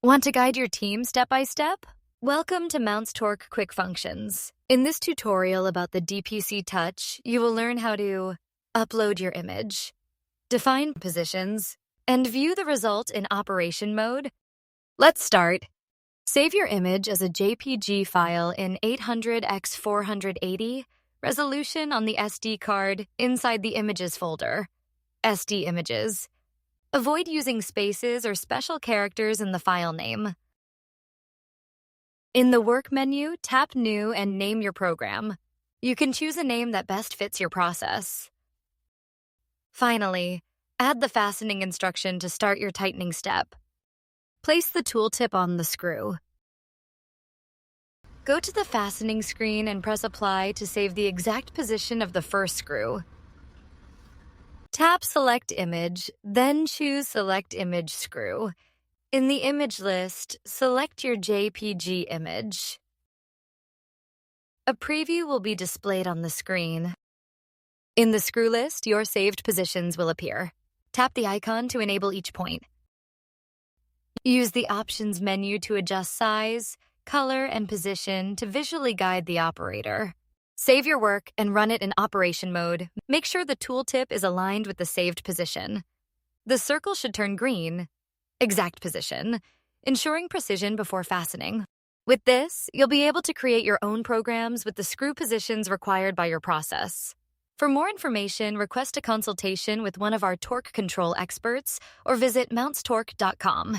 Want to guide your team step by step? Welcome to Mountz Torque Quick Functions. In this tutorial about the DPC Touch, you will learn how to upload your image, define positions, and view the result in operation mode. Let's start. Save your image as a JPG file in 800x480 resolution on the SD card inside the Images folder. SD Images. Avoid using spaces or special characters in the file name. In the Work menu, tap New and name your program. You can choose a name that best fits your process. Finally, add the fastening instruction to start your tightening step. Place the tooltip on the screw. Go to the fastening screen and press Apply to save the exact position of the first screw. Tap Select Image, then choose Select Image Screw. In the image list, select your JPG image. A preview will be displayed on the screen. In the screw list, your saved positions will appear. Tap the icon to enable each point. Use the Options menu to adjust size, color, and position to visually guide the operator. Save your work and run it in operation mode. Make sure the tooltip is aligned with the saved position. The circle should turn green, exact position, ensuring precision before fastening. With this, you'll be able to create your own programs with the screw positions required by your process. For more information, request a consultation with one of our torque control experts or visit mountzdtorque.com.